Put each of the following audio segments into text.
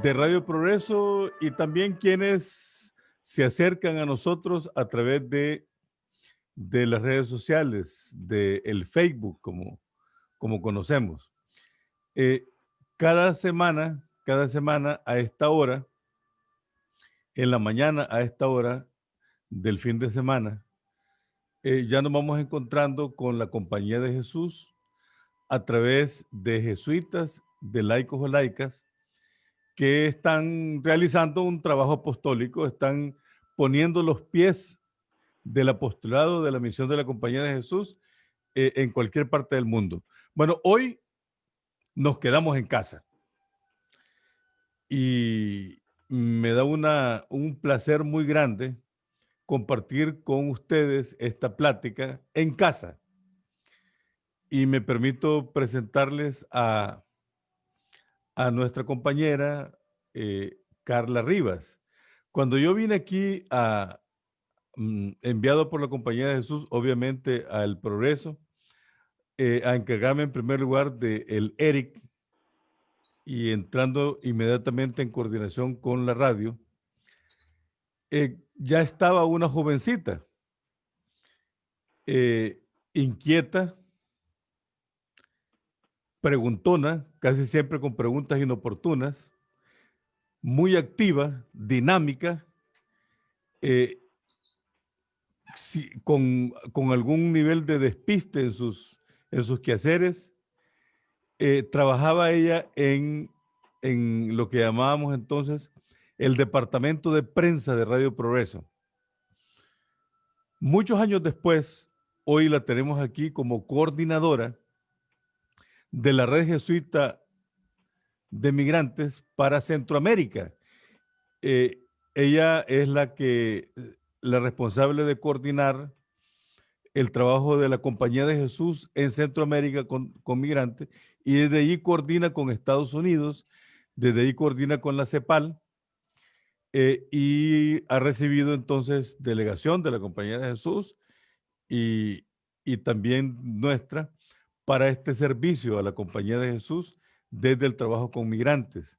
de Radio Progreso y también quienes se acercan a nosotros a través de las redes sociales, del Facebook, como conocemos. Eh, cada semana a esta hora, en la mañana a esta hora del fin de semana, ya nos vamos encontrando con la Compañía de Jesús a través de jesuitas, de laicos o laicas, que están realizando un trabajo apostólico, están poniendo los pies del apostolado de la misión de la Compañía de Jesús en cualquier parte del mundo. Bueno, hoy nos quedamos en casa y me da un placer muy grande compartir con ustedes esta plática en casa. Y me permito presentarles a nuestra compañera Carla Rivas. Cuando yo vine aquí enviado por la Compañía de Jesús, obviamente al Progreso, a encargarme en primer lugar del ERIC y entrando inmediatamente en coordinación con la radio, ya estaba una jovencita inquieta, preguntona, casi siempre con preguntas inoportunas, muy activa, dinámica, con algún nivel de despiste en sus quehaceres. Trabajaba ella en lo que llamábamos entonces el departamento de prensa de Radio Progreso. Muchos años después, hoy la tenemos aquí como coordinadora de la red jesuita de migrantes para Centroamérica. Ella es la responsable de coordinar el trabajo de la Compañía de Jesús en Centroamérica con migrantes, y desde allí coordina con Estados Unidos, desde allí coordina con la CEPAL, y ha recibido entonces delegación de la Compañía de Jesús y también nuestra para este servicio a la Compañía de Jesús desde el trabajo con migrantes.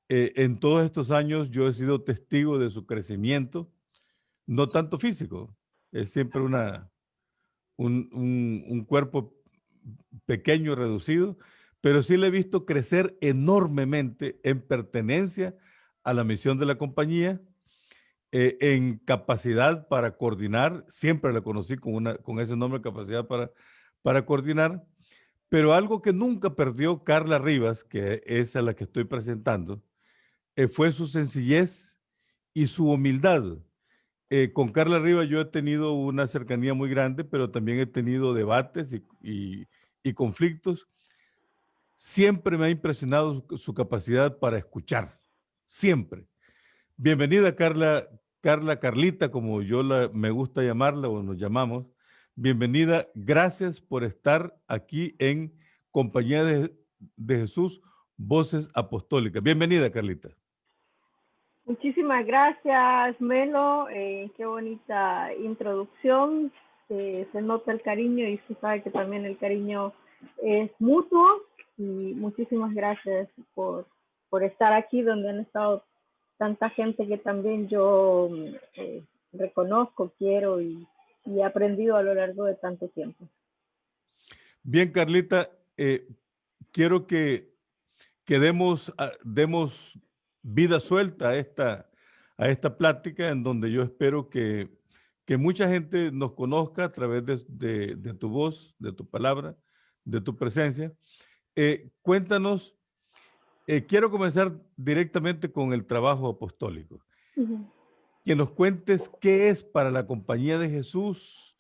En todos estos años yo he sido testigo de su crecimiento, no tanto físico, es siempre un cuerpo pequeño, reducido, pero sí le he visto crecer enormemente en pertenencia a la misión de la compañía, en capacidad para coordinar. Siempre la conocí con ese nombre, capacidad para coordinar, pero algo que nunca perdió Carla Rivas, que es a la que estoy presentando, fue su sencillez y su humildad. Con Carla Rivas yo he tenido una cercanía muy grande, pero también he tenido debates y conflictos. Siempre me ha impresionado su capacidad para escuchar, siempre. Bienvenida Carlita, como me gusta llamarla o nos llamamos. Bienvenida, gracias por estar aquí en Compañía de Jesús, Voces Apostólicas. Bienvenida, Carlita. Muchísimas gracias, Melo. Qué bonita introducción. Se nota el cariño y se sabe que también el cariño es mutuo. Y muchísimas gracias por estar aquí donde han estado tanta gente que también yo reconozco, quiero y he aprendido a lo largo de tanto tiempo. Bien, Carlita, quiero que demos vida suelta a esta plática, en donde yo espero que mucha gente nos conozca a través de tu voz, de tu palabra, de tu presencia. Cuéntanos, quiero comenzar directamente con el trabajo apostólico. Que nos cuentes qué es para la Compañía de Jesús,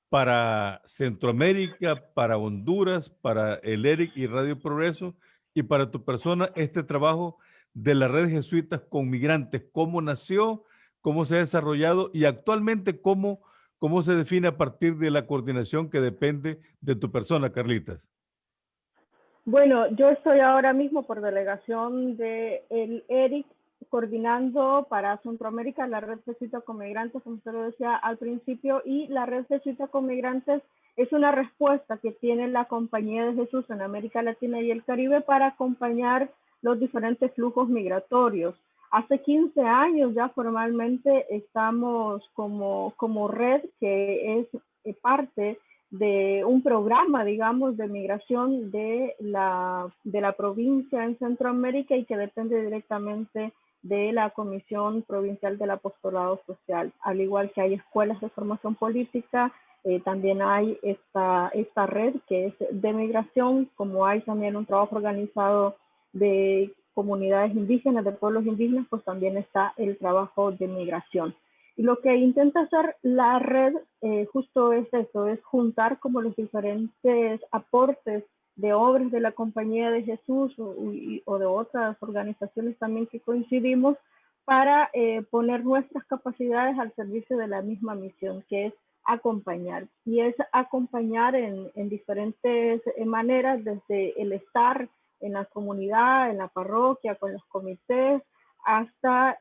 para Centroamérica, para Honduras, para el ERIC y Radio Progreso, y para tu persona este trabajo de la red jesuitas con migrantes. ¿Cómo nació? ¿Cómo se ha desarrollado? Y actualmente, ¿cómo se define a partir de la coordinación que depende de tu persona, Carlitas? Bueno, yo estoy ahora mismo por delegación del ERIC coordinando para Centroamérica la red jesuita con migrantes, como usted lo decía al principio, y la red jesuita con migrantes es una respuesta que tiene la Compañía de Jesús en América Latina y el Caribe para acompañar los diferentes flujos migratorios. Hace 15 años ya formalmente estamos como red que es parte de un programa, digamos, de migración de la provincia en Centroamérica y que depende directamente de la Comisión Provincial del Apostolado Social. Al igual que hay escuelas de formación política, también hay esta red que es de migración, como hay también un trabajo organizado de comunidades indígenas, de pueblos indígenas, pues también está el trabajo de migración. Y lo que intenta hacer la red justo es eso, es juntar como los diferentes aportes de obras de la Compañía de Jesús o de otras organizaciones también que coincidimos para poner nuestras capacidades al servicio de la misma misión, que es acompañar. Y es acompañar en diferentes maneras, desde el estar en la comunidad, en la parroquia, con los comités, hasta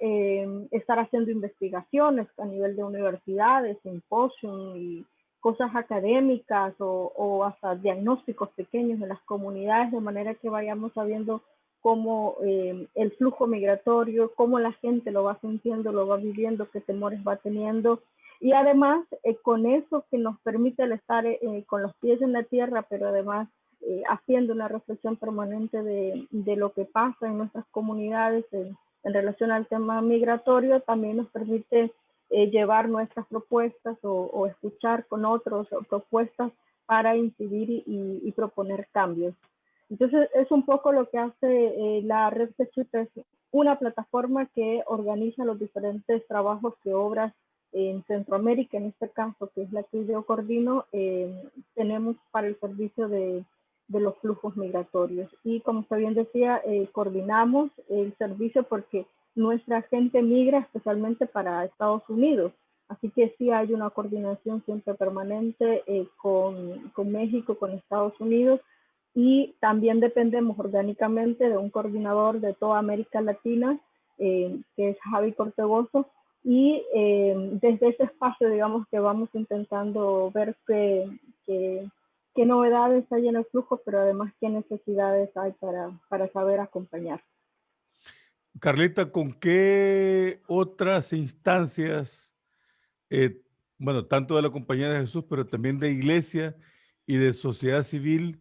estar haciendo investigaciones a nivel de universidades, simposios y cosas académicas o hasta diagnósticos pequeños en las comunidades, de manera que vayamos sabiendo cómo el flujo migratorio, cómo la gente lo va sintiendo, lo va viviendo, qué temores va teniendo. Y además, con eso que nos permite el estar con los pies en la tierra, pero además haciendo una reflexión permanente de lo que pasa en nuestras comunidades en relación al tema migratorio, también nos permite llevar nuestras propuestas o escuchar con otros propuestas para incidir y proponer cambios. Entonces, es un poco lo que hace la Red Sechuta, es una plataforma que organiza los diferentes trabajos y obras en Centroamérica, en este caso, que es la que yo coordino, tenemos para el servicio de los flujos migratorios. Y como usted bien decía, coordinamos el servicio porque nuestra gente migra especialmente para Estados Unidos. Así que sí hay una coordinación siempre permanente con México, con Estados Unidos, y también dependemos orgánicamente de un coordinador de toda América Latina, que es Javi Cortegoso, y desde ese espacio, digamos, que vamos intentando ver qué novedades hay en el flujo, pero además qué necesidades hay para saber acompañar. Carlita, ¿con qué otras instancias, eh, bueno, tanto de la Compañía de Jesús, pero también de iglesia y de sociedad civil,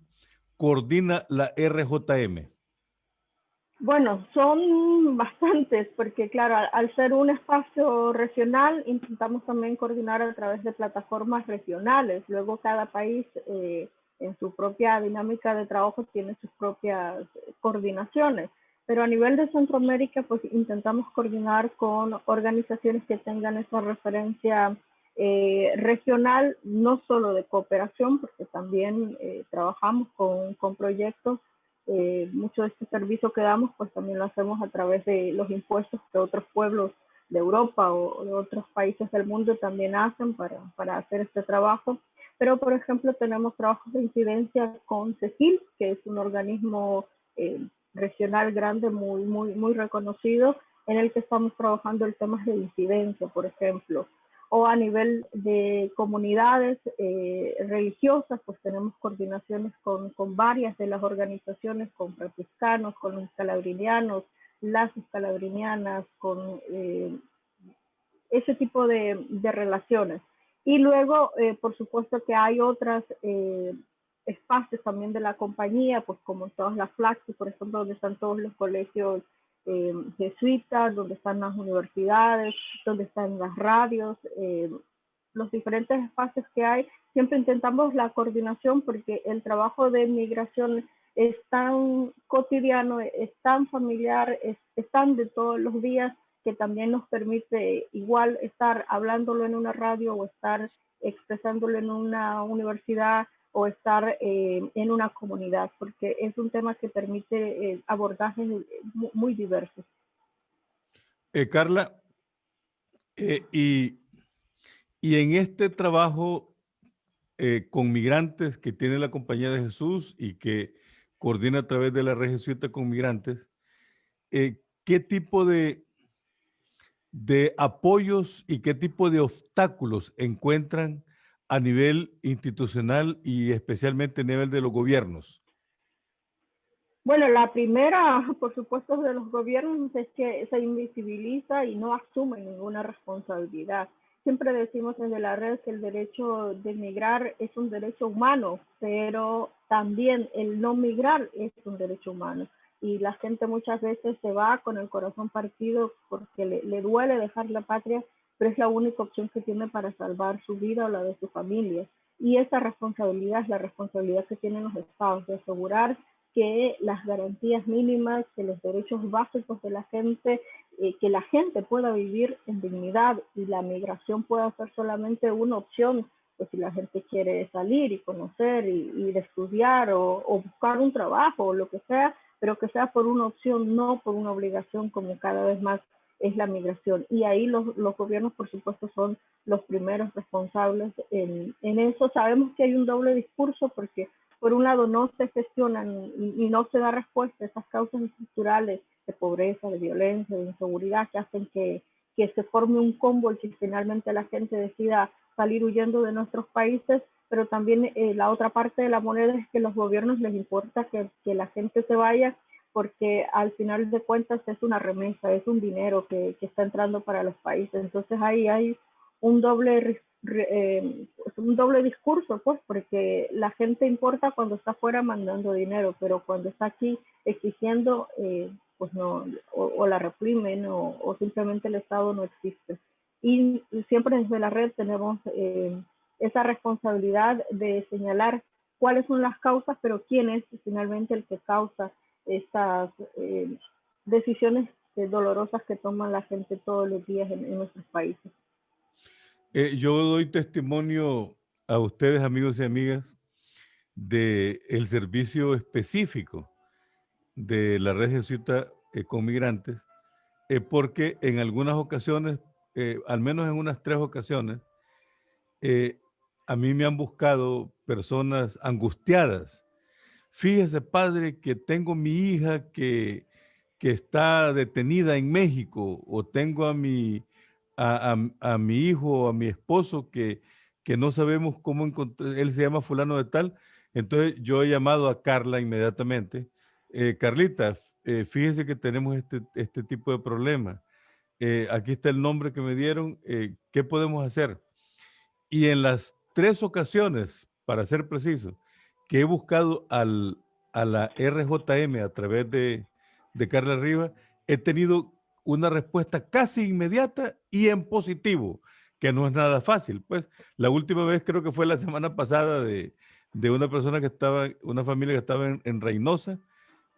coordina la RJM? Bueno, son bastantes, porque claro, al ser un espacio regional, intentamos también coordinar a través de plataformas regionales. Luego cada país en su propia dinámica de trabajo tiene sus propias coordinaciones. Pero a nivel de Centroamérica, pues intentamos coordinar con organizaciones que tengan esa referencia regional, no solo de cooperación, porque también trabajamos con proyectos. Mucho de este servicio que damos, pues también lo hacemos a través de los impuestos que otros pueblos de Europa o de otros países del mundo también hacen para hacer este trabajo. Pero, por ejemplo, tenemos trabajos de incidencia con CECIL, que es un organismo regional grande, muy reconocido, en el que estamos trabajando el tema de incidencia, por ejemplo. O a nivel de comunidades religiosas, pues tenemos coordinaciones con varias de las organizaciones, con franciscanos, con los escalabrinianos, las escalabrinianas, con ese tipo de relaciones. Y luego, por supuesto que hay otras espacios también de la compañía, pues como todas las FLACSI, por ejemplo, donde están todos los colegios jesuitas, donde están las universidades, donde están las radios, los diferentes espacios que hay. Siempre intentamos la coordinación porque el trabajo de migración es tan cotidiano, es tan familiar, es tan de todos los días, que también nos permite igual estar hablándolo en una radio o estar expresándolo en una universidad o estar en una comunidad, porque es un tema que permite abordajes muy diversos. Carla, y en este trabajo con migrantes que tiene la Compañía de Jesús y que coordina a través de la Red Jesuita con migrantes, ¿qué tipo de apoyos y qué tipo de obstáculos encuentran a nivel institucional y especialmente a nivel de los gobiernos? Bueno, la primera, por supuesto, de los gobiernos es que se invisibiliza y no asume ninguna responsabilidad. Siempre decimos desde la red que el derecho de migrar es un derecho humano, pero también el no migrar es un derecho humano. Y la gente muchas veces se va con el corazón partido porque le duele dejar la patria, pero es la única opción que tiene para salvar su vida o la de su familia. Y esa responsabilidad es la responsabilidad que tienen los estados de asegurar que las garantías mínimas, que los derechos básicos de la gente, que la gente pueda vivir en dignidad y la migración pueda ser solamente una opción, pues si la gente quiere salir y conocer y de estudiar o buscar un trabajo o lo que sea, pero que sea por una opción, no por una obligación como cada vez más es la migración. Y ahí los gobiernos, por supuesto, son los primeros responsables en eso. Sabemos que hay un doble discurso porque por un lado no se gestionan y no se da respuesta a esas causas estructurales de pobreza, de violencia, de inseguridad que hacen que se forme un combo y que finalmente la gente decida salir huyendo de nuestros países, pero también la otra parte de la moneda es que a los gobiernos les importa que la gente se vaya porque al final de cuentas es una remesa, es un dinero que está entrando para los países. Entonces ahí hay un un doble discurso, pues, porque la gente importa cuando está fuera mandando dinero, pero cuando está aquí exigiendo, pues no, o la reprimen o simplemente el Estado no existe. Y siempre desde la red tenemos esa responsabilidad de señalar cuáles son las causas, pero quién es finalmente el que causa estas decisiones dolorosas que toman la gente todos los días en nuestros países. Yo doy testimonio a ustedes, amigos y amigas, de el servicio específico de la red jesuita con migrantes, porque en algunas ocasiones, al menos en unas 3 ocasiones, eh, a mí me han buscado personas angustiadas. Fíjese, padre, que tengo mi hija que está detenida en México, o tengo a mi hijo o a mi esposo que no sabemos cómo encontrar, él se llama fulano de tal. Entonces yo he llamado a Carla inmediatamente. Carlita, fíjese que tenemos este tipo de problema. Aquí está el nombre que me dieron. ¿Qué podemos hacer? Y en las 3 ocasiones, para ser preciso, que he buscado a la RJM a través de Carla Rivas, he tenido una respuesta casi inmediata y en positivo, que no es nada fácil. Pues la última vez creo que fue la semana pasada de una persona que estaba, una familia que estaba en Reynosa,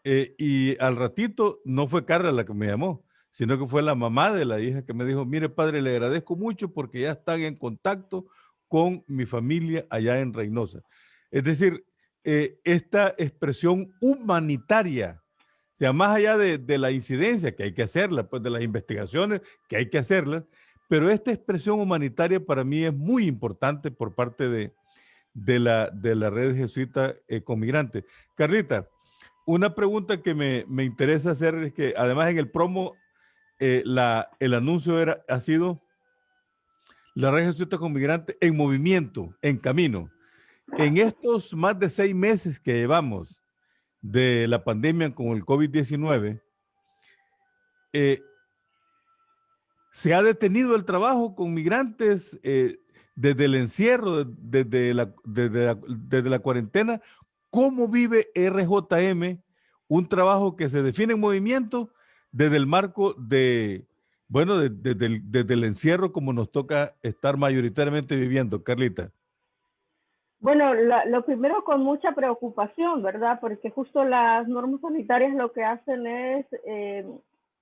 y al ratito no fue Carla la que me llamó, sino que fue la mamá de la hija que me dijo, mire padre, le agradezco mucho porque ya están en contacto con mi familia allá en Reynosa. Es decir, esta expresión humanitaria, o sea, más allá de la incidencia que hay que hacerla, pues de las investigaciones que hay que hacerlas, pero esta expresión humanitaria para mí es muy importante por parte de la red jesuita con migrantes. Carlita, una pregunta que me interesa hacer es que además en el promo el anuncio ha sido la red jesuita con migrantes en movimiento, en camino. En estos más de 6 meses que llevamos de la pandemia con el COVID-19, eh, se ha detenido el trabajo con migrantes desde el encierro, desde la cuarentena. ¿Cómo vive RJM un trabajo que se define en movimiento desde el marco bueno, desde el encierro como nos toca estar mayoritariamente viviendo, Carlita? Bueno, lo primero con mucha preocupación, ¿verdad? Porque justo las normas sanitarias lo que hacen es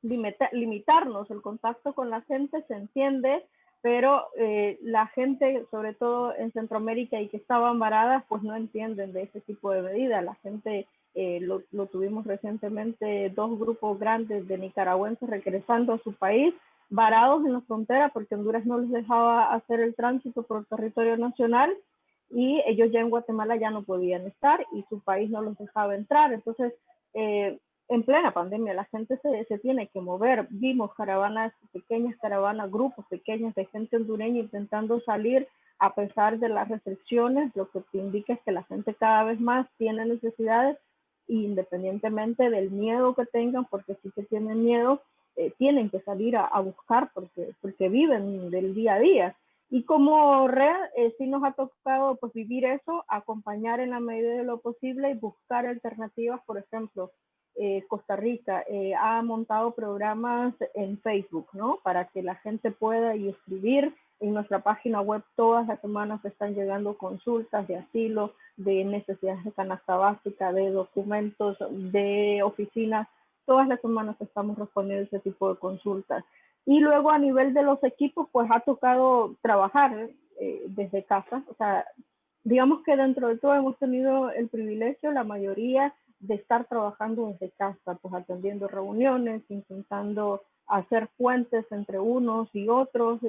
limitarnos el contacto con la gente, se entiende, pero la gente, sobre todo en Centroamérica y que estaban varadas, pues no entienden de ese tipo de medidas. La gente, lo tuvimos recientemente, 2 grupos grandes de nicaragüenses regresando a su país, varados en la frontera porque Honduras no les dejaba hacer el tránsito por el territorio nacional y ellos ya en Guatemala ya no podían estar y su país no los dejaba entrar. Entonces, en plena pandemia, la gente se tiene que mover. Vimos caravanas, pequeñas caravanas, grupos pequeños de gente hondureña intentando salir a pesar de las restricciones, lo que te indica es que la gente cada vez más tiene necesidades independientemente del miedo que tengan, porque sí que tienen miedo, tienen que salir a buscar porque viven del día a día. Y como red, sí nos ha tocado pues vivir eso, acompañar en la medida de lo posible y buscar alternativas. Por ejemplo, Costa Rica ha montado programas en Facebook, ¿no? Para que la gente pueda y escribir. En nuestra página web todas las semanas están llegando consultas de asilo, de necesidades de canasta básica, de documentos, de oficinas. Todas las semanas estamos respondiendo ese tipo de consultas. Y luego a nivel de los equipos, pues ha tocado trabajar desde casa. O sea, digamos que dentro de todo hemos tenido el privilegio, la mayoría, de estar trabajando desde casa, pues atendiendo reuniones, intentando hacer puentes entre unos y otros,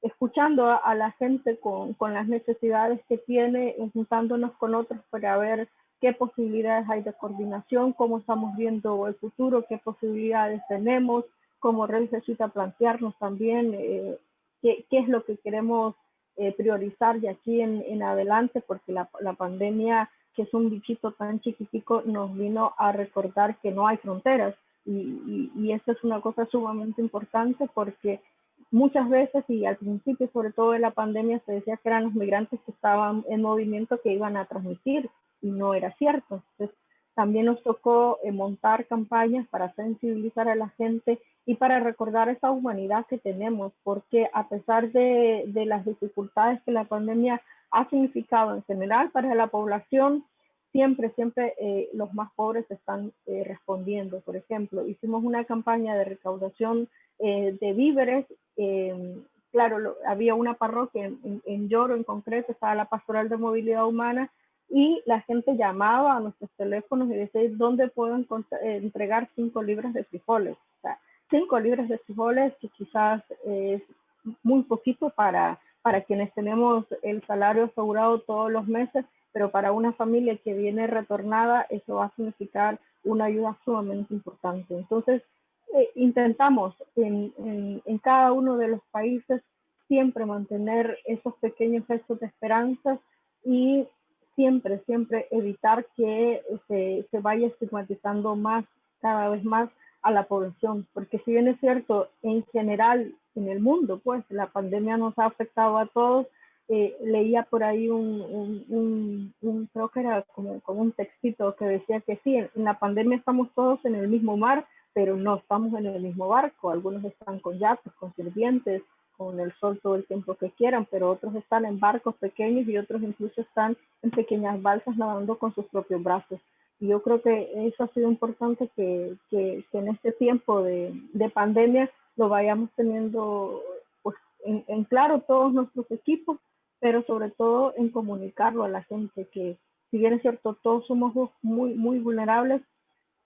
escuchando a la gente con las necesidades que tiene, juntándonos con otros para ver qué posibilidades hay de coordinación, cómo estamos viendo el futuro, qué posibilidades tenemos, como red necesita plantearnos también qué es lo que queremos priorizar de aquí en adelante, porque la pandemia, que es un bichito tan chiquitico, nos vino a recordar que no hay fronteras. Y esa es una cosa sumamente importante porque muchas veces y al principio, sobre todo de la pandemia, se decía que eran los migrantes que estaban en movimiento que iban a transmitir y no era cierto. Entonces, también nos tocó montar campañas para sensibilizar a la gente y para recordar esa humanidad que tenemos, porque a pesar de las dificultades que la pandemia ha significado en general para la población, siempre los más pobres están respondiendo. Por ejemplo, hicimos una campaña de recaudación de víveres. Claro, había una parroquia en Lloro en concreto, estaba la Pastoral de Movilidad Humana, y la gente llamaba a nuestros teléfonos y decía, ¿dónde puedo entregar 5 libras de frijoles? O sea, 5 libras de frijoles, que quizás es muy poquito para quienes tenemos el salario asegurado todos los meses, pero para una familia que viene retornada, eso va a significar una ayuda sumamente importante. Entonces, intentamos en cada uno de los países siempre mantener esos pequeños gestos de esperanza y siempre evitar que se vaya estigmatizando más, cada vez más a la población, porque si bien es cierto, en general en el mundo, pues la pandemia nos ha afectado a todos. Leía por ahí creo que era como un textito que decía que sí, en la pandemia estamos todos en el mismo mar, pero no estamos en el mismo barco. Algunos están con yates, con sirvientes, con el sol todo el tiempo que quieran, pero otros están en barcos pequeños y otros incluso están en pequeñas balsas nadando con sus propios brazos. Y yo creo que eso ha sido importante que en este tiempo de pandemia lo vayamos teniendo pues, en claro todos nuestros equipos, pero sobre todo en comunicarlo a la gente, que si bien es cierto, todos somos muy vulnerables,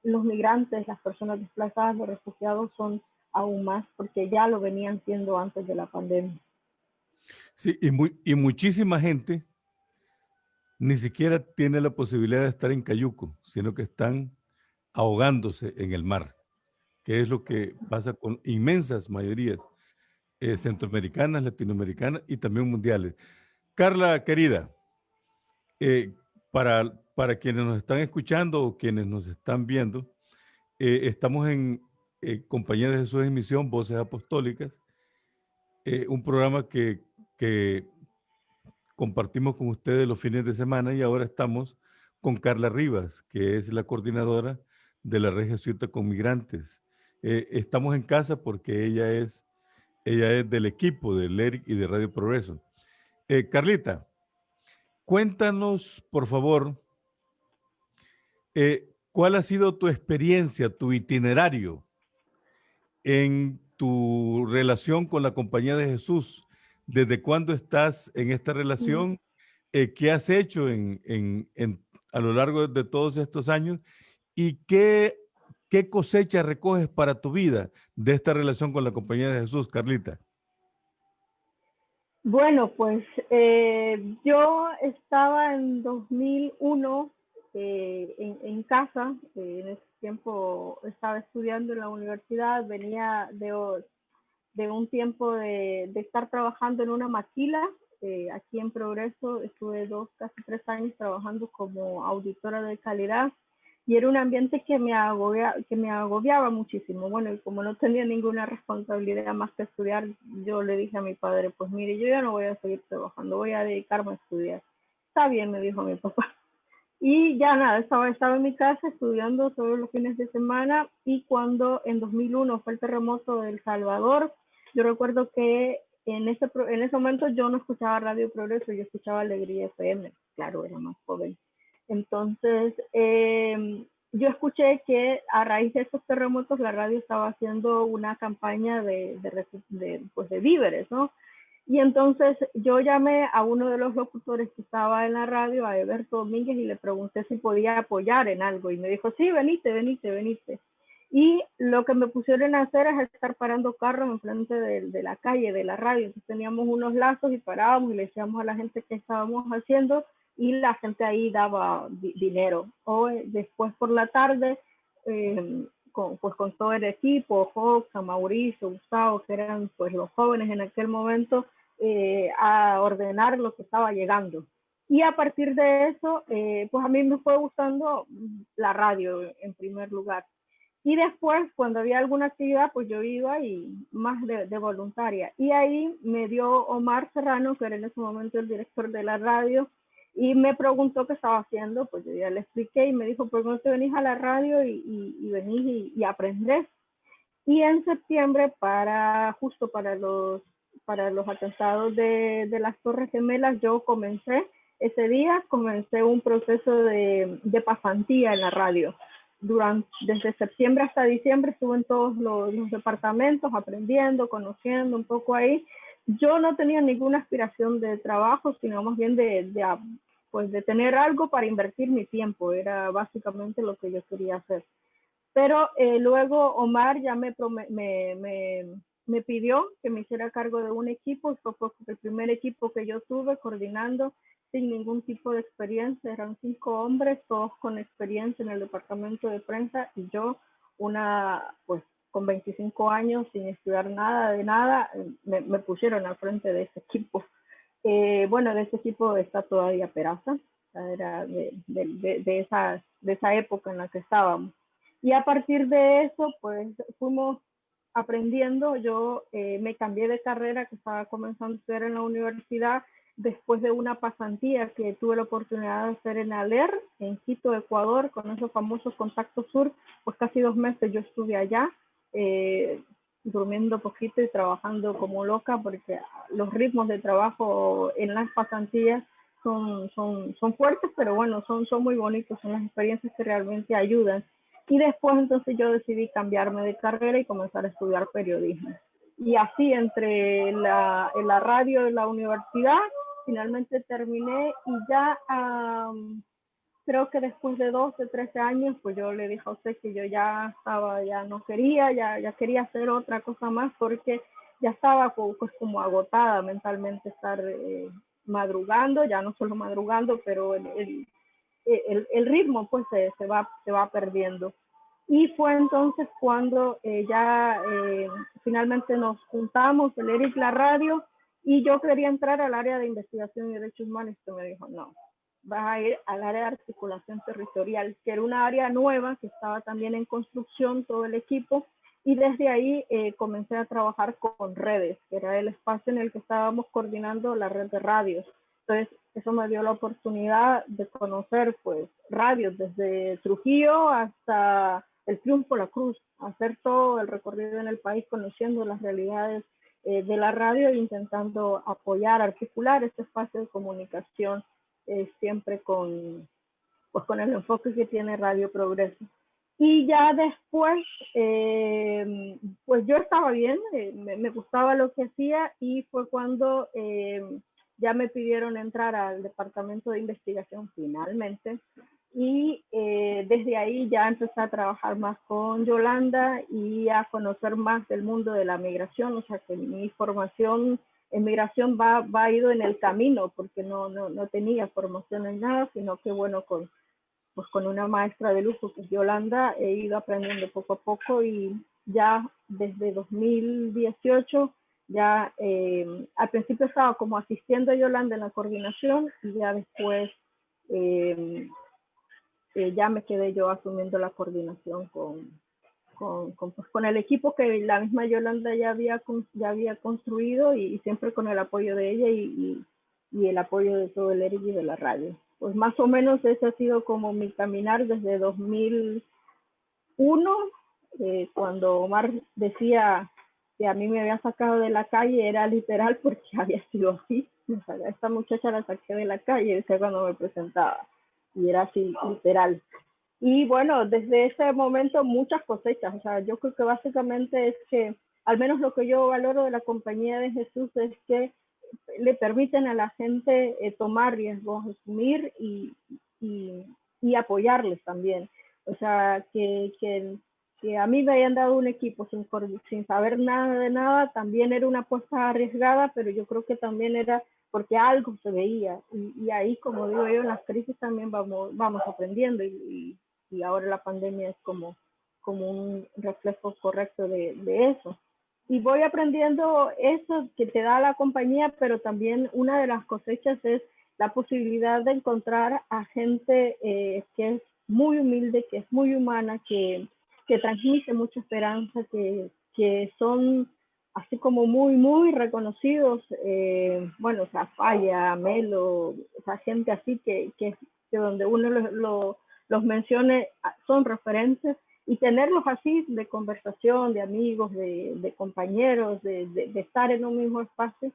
los migrantes, las personas desplazadas, los refugiados son aún más, porque ya lo venían siendo antes de la pandemia. Sí, y muchísima gente ni siquiera tiene la posibilidad de estar en Cayuco, sino que están ahogándose en el mar, que es lo que pasa con inmensas mayorías centroamericanas, latinoamericanas y también mundiales. Carla, querida, eh, para quienes nos están escuchando o quienes nos están viendo, estamos en Compañía de Jesús en Misión, Voces Apostólicas, un programa que compartimos con ustedes los fines de semana y ahora estamos con Carla Rivas, que es la coordinadora de la Red Jesuita con Migrantes. Estamos en casa porque ella es del equipo de LERIC y de Radio Progreso. Carlita, cuéntanos, por favor, ¿cuál ha sido tu experiencia, tu itinerario en tu relación con la Compañía de Jesús? ¿Desde cuándo estás en esta relación? ¿Qué has hecho a lo largo de todos estos años? ¿Y qué cosecha recoges para tu vida de esta relación con la Compañía de Jesús, Carlita? Bueno, pues yo estaba en 2001 en casa. En ese tiempo estaba estudiando en la universidad, venía de un tiempo de estar trabajando en una maquila aquí en Progreso estuve casi 3 años trabajando como auditora de calidad y era un ambiente que me agobiaba muchísimo. Bueno, y como no tenía ninguna responsabilidad más que estudiar, yo le dije a mi padre, pues mire, yo ya no voy a seguir trabajando, voy a dedicarme a estudiar. Está bien, me dijo mi papá. Y ya nada, estaba en mi casa estudiando todos los fines de semana y cuando en 2001 fue el terremoto de El Salvador, yo recuerdo que en ese momento yo no escuchaba Radio Progreso, yo escuchaba Alegría FM, claro, era más joven. Entonces, yo escuché que a raíz de esos terremotos la radio estaba haciendo una campaña pues de víveres, ¿no? Y entonces yo llamé a uno de los locutores que estaba en la radio, a Eberto Domínguez, y le pregunté si podía apoyar en algo. Y me dijo, sí, venite. Y lo que me pusieron a hacer es estar parando carros enfrente de la calle, de la radio. Entonces teníamos unos lazos y parábamos y le decíamos a la gente qué estábamos haciendo y la gente ahí daba dinero. O después por la tarde, con todo el equipo, Fox, Mauricio, Gustavo, que eran pues los jóvenes en aquel momento, a ordenar lo que estaba llegando. Y a partir de eso, pues a mí me fue gustando la radio en primer lugar. Y después, cuando había alguna actividad, pues yo iba y más de voluntaria. Y ahí me dio Omar Serrano, que era en ese momento el director de la radio, y me preguntó qué estaba haciendo. Pues yo ya le expliqué y me dijo, ¿por qué no te venís a la radio y venís y aprendés? Y en septiembre, justo para los atentados de las Torres Gemelas, yo ese día comencé un proceso de pasantía en la radio. Desde septiembre hasta diciembre estuve en todos los departamentos aprendiendo, conociendo un poco ahí. Yo no tenía ninguna aspiración de trabajo, sino más bien pues de tener algo para invertir mi tiempo. Era básicamente lo que yo quería hacer. Pero luego Omar ya me pidió que me hiciera cargo de un equipo. Fue el primer equipo que yo tuve coordinando sin ningún tipo de experiencia. Eran 5 hombres, todos con experiencia en el departamento de prensa y yo, pues con 25 años, sin estudiar nada de nada, me pusieron al frente de ese equipo. Bueno, de ese equipo está todavía Peraza, era de esa época en la que estábamos. Y a partir de eso, pues fuimos aprendiendo. Yo me cambié de carrera, que estaba comenzando a estudiar en la universidad, después de una pasantía que tuve la oportunidad de hacer en ALER, en Quito, Ecuador, con esos famosos contactos sur. Pues casi 2 meses yo estuve allá, durmiendo poquito y trabajando como loca, porque los ritmos de trabajo en las pasantías son fuertes, pero bueno, son muy bonitos, son las experiencias que realmente ayudan. Y después entonces yo decidí cambiarme de carrera y comenzar a estudiar periodismo. Y así entre la radio y la universidad, finalmente terminé y ya creo que después de 12, 13 años, pues yo le dije a usted que yo ya no quería, ya quería hacer otra cosa más porque ya estaba pues como agotada mentalmente estar madrugando, ya no solo madrugando, pero el ritmo pues se va perdiendo. Y fue entonces cuando finalmente nos juntamos, el Eric, la radio, y yo quería entrar al área de investigación y derechos humanos, y me dijo, no, vas a ir al área de articulación territorial, que era una área nueva, que estaba también en construcción todo el equipo, y desde ahí comencé a trabajar con redes, que era el espacio en el que estábamos coordinando la red de radios. Entonces, eso me dio la oportunidad de conocer pues radios desde Trujillo hasta El Triunfo, La Cruz, hacer todo el recorrido en el país conociendo las realidades de la radio e intentando apoyar, articular este espacio de comunicación siempre con el enfoque que tiene Radio Progreso. Y ya después, pues yo estaba bien, me gustaba lo que hacía y fue cuando ya me pidieron entrar al departamento de investigación finalmente. Y desde ahí ya empecé a trabajar más con Yolanda y a conocer más del mundo de la migración, o sea que mi formación en migración va ido en el camino, porque no tenía formación en nada, sino que bueno, con una maestra de lujo que es Yolanda, he ido aprendiendo poco a poco y ya desde 2018 Ya al principio estaba como asistiendo a Yolanda en la coordinación y ya después eh, ya me quedé yo asumiendo la coordinación pues, con el equipo que la misma Yolanda ya había construido y siempre con el apoyo de ella y el apoyo de todo el ERIC y de la radio. Pues más o menos ese ha sido como mi caminar desde 2001, cuando Omar decía que a mí me había sacado de la calle, era literal porque había sido así. O sea, esta muchacha la saqué de la calle, decía cuando me presentaba, y era así, literal. Y bueno, desde ese momento muchas cosechas. O sea, yo creo que básicamente es que, al menos lo que yo valoro de la Compañía de Jesús es que le permiten a la gente tomar riesgos, asumir y apoyarles también. O sea, que a mí me hayan dado un equipo sin saber nada de nada, también era una apuesta arriesgada, pero yo creo que también era porque algo se veía. Y ahí, como digo yo, en las crisis también vamos aprendiendo y ahora la pandemia es como un reflejo correcto de eso. Y voy aprendiendo eso que te da la compañía, pero también una de las cosechas es la posibilidad de encontrar a gente que es muy humilde, que es muy humana, que transmite mucha esperanza, que son así como muy, muy reconocidos. Bueno, o sea, Falla, Melo, o sea, gente así que donde uno los mencione son referentes, y tenerlos así de conversación, de amigos, de compañeros, de estar en un mismo espacio,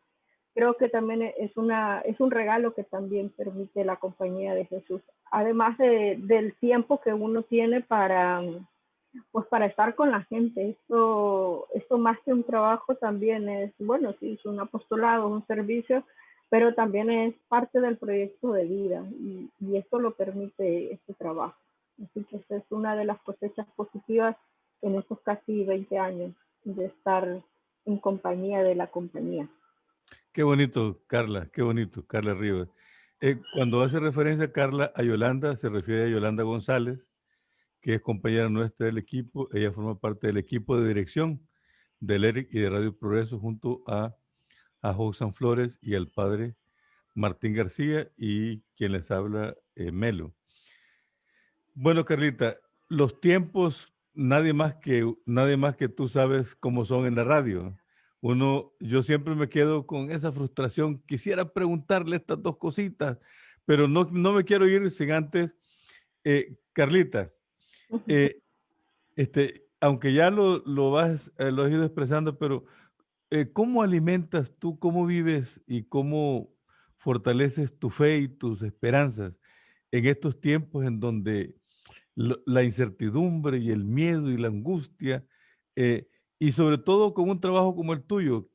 creo que también es un regalo que también permite la compañía de Jesús, además del tiempo que uno tiene pues para estar con la gente. Esto más que un trabajo también es, bueno, sí, es un apostolado, un servicio, pero también es parte del proyecto de vida y esto lo permite este trabajo. Así que esta es una de las cosechas positivas en estos casi 20 años de estar en compañía de la compañía. Qué bonito, Carla, qué bonito, Carla Rivas. Cuando hace referencia a Carla, a Yolanda, se refiere a Yolanda González, que es compañera nuestra del equipo. Ella forma parte del equipo de dirección del ERIC y de Radio Progreso junto a Josan Flores y al padre Martín García y quien les habla, Melo. Bueno, Carlita, los tiempos, nadie más que tú sabes cómo son en la radio. Yo siempre me quedo con esa frustración. Quisiera preguntarle estas dos cositas, pero no me quiero ir sin antes. Carlita, eh, aunque ya lo has ido expresando, pero ¿cómo alimentas tú, cómo vives y cómo fortaleces tu fe y tus esperanzas en estos tiempos en donde la incertidumbre y el miedo y la angustia, eh, y sobre todo con un trabajo como el tuyo,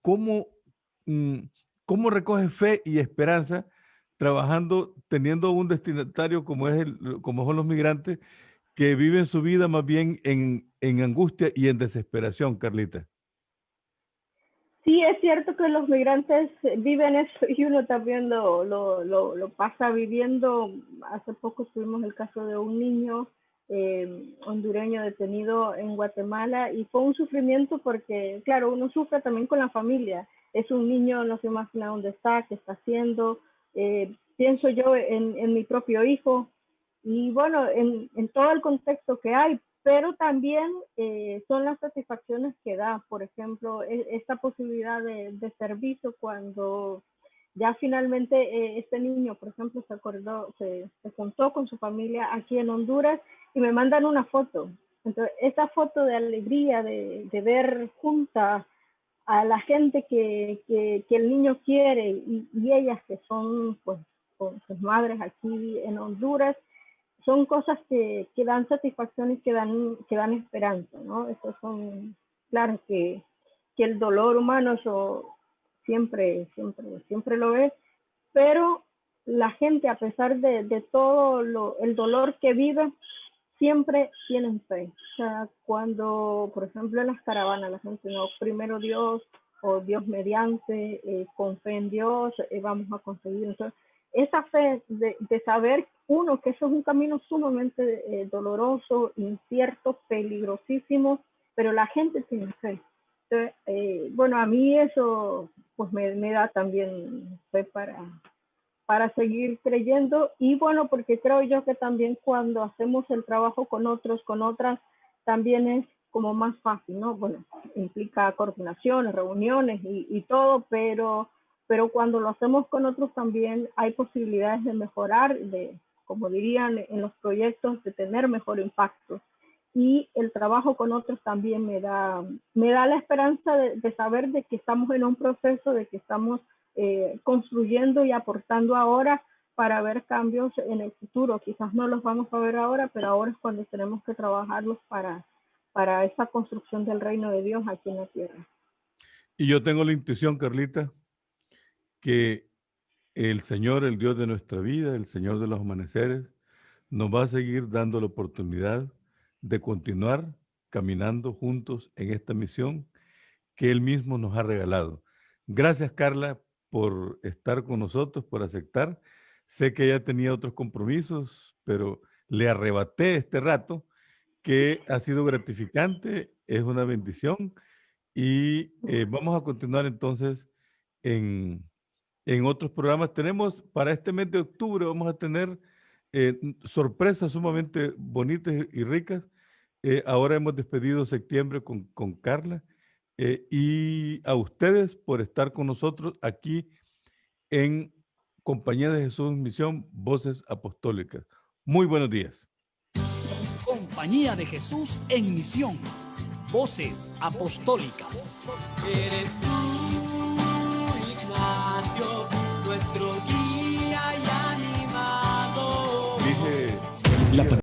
¿cómo, mm, cómo recoges fe y esperanza trabajando, teniendo un destinatario como son los migrantes, que viven su vida más bien en angustia y en desesperación, Carlita? Sí, es cierto que los migrantes viven eso y uno también lo pasa viviendo. Hace poco tuvimos el caso de un niño hondureño detenido en Guatemala y fue un sufrimiento porque, claro, uno sufre también con la familia. Es un niño, no se imagina dónde está, qué está haciendo. Pienso yo en mi propio hijo y bueno, en todo el contexto que hay, pero también son las satisfacciones que da, por ejemplo, esta posibilidad de servicio cuando ya finalmente este niño, por ejemplo, se juntó con su familia aquí en Honduras y me mandan una foto. Entonces, esa foto de alegría, de ver juntas a la gente que el niño quiere y ellas que son pues con sus madres aquí en Honduras, son cosas que dan satisfacción y que dan esperanza, ¿no? Esos son, claro que el dolor humano eso siempre lo es, pero la gente, a pesar de todo el dolor que vive, siempre tienen fe. O sea, cuando, por ejemplo, en las caravanas la gente no, primero Dios o Dios mediante, con fe en Dios, vamos a conseguir. Entonces, esa fe de saber, uno, que eso es un camino sumamente doloroso, incierto, peligrosísimo, pero la gente tiene fe. Entonces, bueno, a mí eso pues me da también fe para seguir creyendo. Y bueno, porque creo yo que también cuando hacemos el trabajo con otros, con otras, también es como más fácil, ¿no? Bueno, implica coordinaciones, reuniones y todo, pero cuando lo hacemos con otros también hay posibilidades de mejorar, de, como dirían en los proyectos, de tener mejor impacto. Y el trabajo con otros también me da la esperanza de saber de que estamos en un proceso, de que estamos construyendo y aportando ahora para ver cambios en el futuro. Quizás no los vamos a ver ahora, pero ahora es cuando tenemos que trabajarlos para esa construcción del reino de Dios aquí en la tierra. Y yo tengo la intuición, Carlita, que el Señor, el Dios de nuestra vida, el Señor de los amaneceres, nos va a seguir dando la oportunidad de continuar caminando juntos en esta misión que Él mismo nos ha regalado. Gracias, Carla, por estar con nosotros, por aceptar. Sé que ella tenía otros compromisos, pero le arrebaté este rato que ha sido gratificante, es una bendición y vamos a continuar entonces en otros programas. Tenemos para este mes de octubre, vamos a tener sorpresas sumamente bonitas y ricas. Ahora hemos despedido septiembre con Carla y a ustedes por estar con nosotros aquí en Compañía de Jesús Misión, Voces Apostólicas. Muy buenos días. Compañía de Jesús en Misión, Voces Apostólicas. Eres tú, Ignacio, nuestro guía y animador. Dije... La